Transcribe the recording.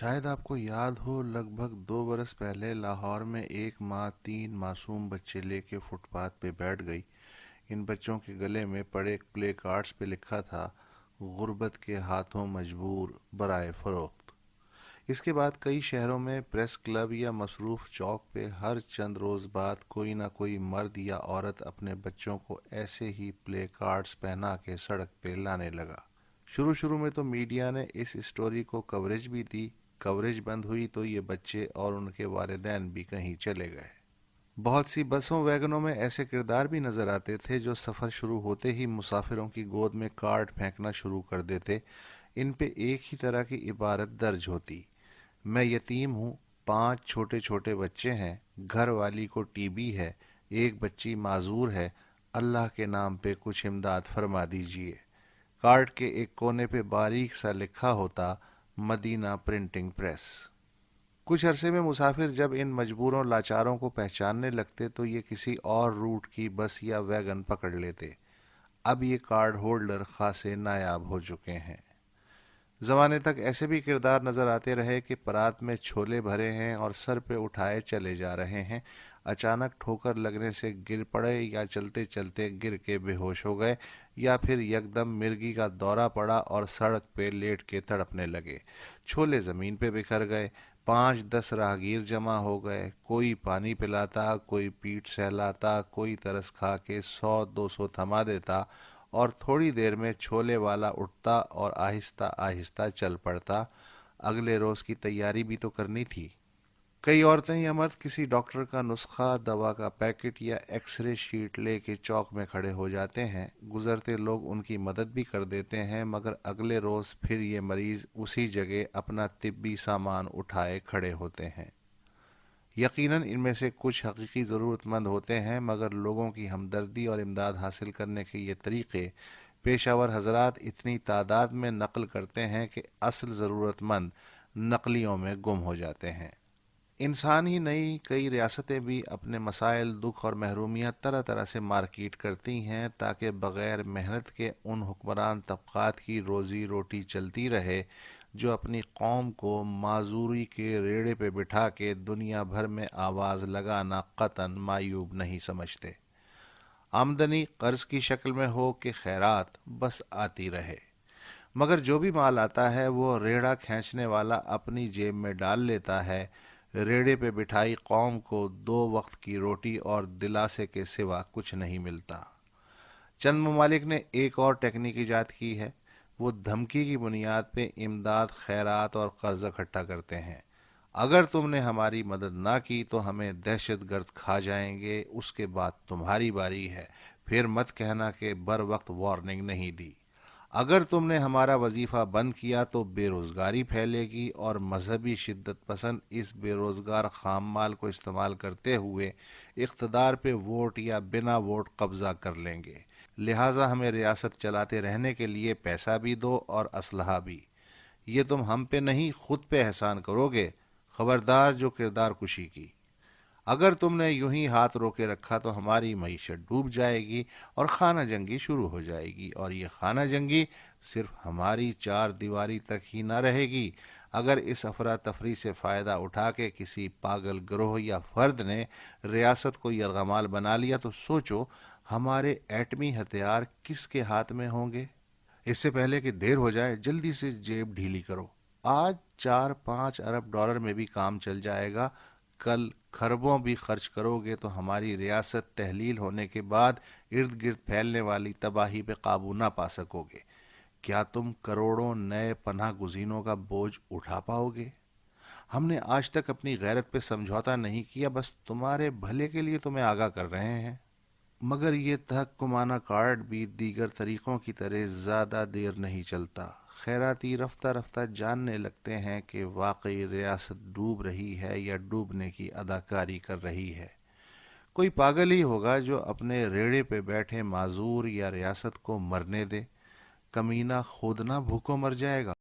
شاید آپ کو یاد ہو لگ بھگ 2 برس پہلے لاہور میں ایک ماں 3 معصوم بچے لے کے فٹ پاتھ پہ بیٹھ گئی۔ ان بچوں کے گلے میں پڑے پلے کارڈز پہ لکھا تھا: غربت کے ہاتھوں مجبور برائے فروخت۔ اس کے بعد کئی شہروں میں پریس کلب یا مصروف چوک پہ ہر چند روز بعد کوئی نہ کوئی مرد یا عورت اپنے بچوں کو ایسے ہی پلے کارڈز پہنا کے سڑک پہ لانے لگا۔ شروع میں تو میڈیا نے اس اسٹوری کو کوریج بھی دی۔ کوریج بند ہوئی تو یہ بچے اور ان کے والدین بھی کہیں چلے گئے۔ بہت سی بسوں ویگنوں میں ایسے کردار بھی نظر آتے تھے جو سفر شروع ہوتے ہی مسافروں کی گود میں کارڈ پھینکنا شروع کر دیتے۔ ان پہ ایک ہی طرح کی عبارت درج ہوتی: میں یتیم ہوں، 5 چھوٹے بچے ہیں، گھر والی کو ٹی بی ہے، ایک بچی معذور ہے، اللہ کے نام پہ کچھ امداد فرما دیجیے۔ کارڈ کے ایک کونے پہ باریک سا لکھا ہوتا: مدینہ پرنٹنگ پریس۔ کچھ عرصے میں مسافر جب ان مجبوروں لاچاروں کو پہچاننے لگتے تو یہ کسی اور روٹ کی بس یا ویگن پکڑ لیتے۔ اب یہ کارڈ ہولڈر خاصے نایاب ہو چکے ہیں۔ زمانے تک ایسے بھی کردار نظر آتے رہے کہ پرات میں چھولے بھرے ہیں اور سر پہ اٹھائے چلے جا رہے ہیں، اچانک ٹھوکر لگنے سے گر پڑے یا چلتے چلتے گر کے بے ہوش ہو گئے، یا پھر یکدم مرگی کا دورہ پڑا اور سڑک پہ لیٹ کے تڑپنے لگے۔ چھولے زمین پہ بکھر گئے، 5-10 راہگیر جمع ہو گئے، کوئی پانی پلاتا، کوئی پیٹ سہلاتا، کوئی ترس کھا کے 100-200 تھما دیتا، اور تھوڑی دیر میں چھولے والا اٹھتا اور آہستہ آہستہ چل پڑتا۔ اگلے روز کی تیاری بھی تو کرنی تھی۔ کئی عورتیں یا مرد کسی ڈاکٹر کا نسخہ، دوا کا پیکٹ یا ایکس رے شیٹ لے کے چوک میں کھڑے ہو جاتے ہیں۔ گزرتے لوگ ان کی مدد بھی کر دیتے ہیں، مگر اگلے روز پھر یہ مریض اسی جگہ اپنا طبی سامان اٹھائے کھڑے ہوتے ہیں۔ یقیناً ان میں سے کچھ حقیقی ضرورت مند ہوتے ہیں، مگر لوگوں کی ہمدردی اور امداد حاصل کرنے کے یہ طریقے پیشہ ور حضرات اتنی تعداد میں نقل کرتے ہیں کہ اصل ضرورت مند نقلیوں میں گم ہو جاتے ہیں۔ انسان ہی نہیں، کئی ریاستیں بھی اپنے مسائل، دکھ اور محرومیاں طرح طرح سے مارکیٹ کرتی ہیں تاکہ بغیر محنت کے ان حکمران طبقات کی روزی روٹی چلتی رہے جو اپنی قوم کو معذوری کے ریڑے پہ بٹھا کے دنیا بھر میں آواز لگانا قطعاً معیوب نہیں سمجھتے۔ آمدنی قرض کی شکل میں ہو کہ خیرات، بس آتی رہے۔ مگر جو بھی مال آتا ہے وہ ریڑھا کھینچنے والا اپنی جیب میں ڈال لیتا ہے۔ ریڑے پہ بٹھائی قوم کو 2 وقت کی روٹی اور دلاسے کے سوا کچھ نہیں ملتا۔ چند ممالک نے ایک اور ٹیکنیک ایجاد کی ہے۔ وہ دھمکی کی بنیاد پہ امداد، خیرات اور قرض اکٹھا کرتے ہیں۔ اگر تم نے ہماری مدد نہ کی تو ہمیں دہشت گرد کھا جائیں گے، اس کے بعد تمہاری باری ہے، پھر مت کہنا کہ بر وقت وارننگ نہیں دی۔ اگر تم نے ہمارا وظیفہ بند کیا تو بے روزگاری پھیلے گی اور مذہبی شدت پسند اس بے روزگار خام مال کو استعمال کرتے ہوئے اقتدار پہ ووٹ یا بنا ووٹ قبضہ کر لیں گے۔ لہٰذا ہمیں ریاست چلاتے رہنے کے لیے پیسہ بھی دو اور اسلحہ بھی۔ یہ تم ہم پہ نہیں، خود پہ احسان کرو گے۔ خبردار جو کردار کشی کی۔ اگر تم نے یوں ہی ہاتھ روکے رکھا تو ہماری معیشت ڈوب جائے گی اور خانہ جنگی شروع ہو جائے گی، اور یہ خانہ جنگی صرف ہماری 4 دیواری تک ہی نہ رہے گی۔ اگر اس افراتفری سے فائدہ اٹھا کے کسی پاگل گروہ یا فرد نے ریاست کو یرغمال بنا لیا تو سوچو ہمارے ایٹمی ہتھیار کس کے ہاتھ میں ہوں گے۔ اس سے پہلے کہ دیر ہو جائے جلدی سے جیب ڈھیلی کرو۔ آج 4-5 ارب ڈالر میں بھی کام چل جائے گا، کل کھربوں بھی خرچ کرو گے تو ہماری ریاست تحلیل ہونے کے بعد ارد گرد پھیلنے والی تباہی پہ قابو نہ پا سکو گے۔ کیا تم کروڑوں نئے پناہ گزینوں کا بوجھ اٹھا پاؤ گے؟ ہم نے آج تک اپنی غیرت پہ سمجھوتا نہیں کیا، بس تمہارے بھلے کے لیے تمہیں آگاہ کر رہے ہیں۔ مگر یہ تحکمانہ کارڈ بھی دیگر طریقوں کی طرح زیادہ دیر نہیں چلتا۔ خیراتی رفتہ رفتہ جاننے لگتے ہیں کہ واقعی ریاست ڈوب رہی ہے یا ڈوبنے کی اداکاری کر رہی ہے۔ کوئی پاگل ہی ہوگا جو اپنے ریڑے پہ بیٹھے معذور یا ریاست کو مرنے دے۔ کمینہ خود نہ بھوکوں مر جائے گا۔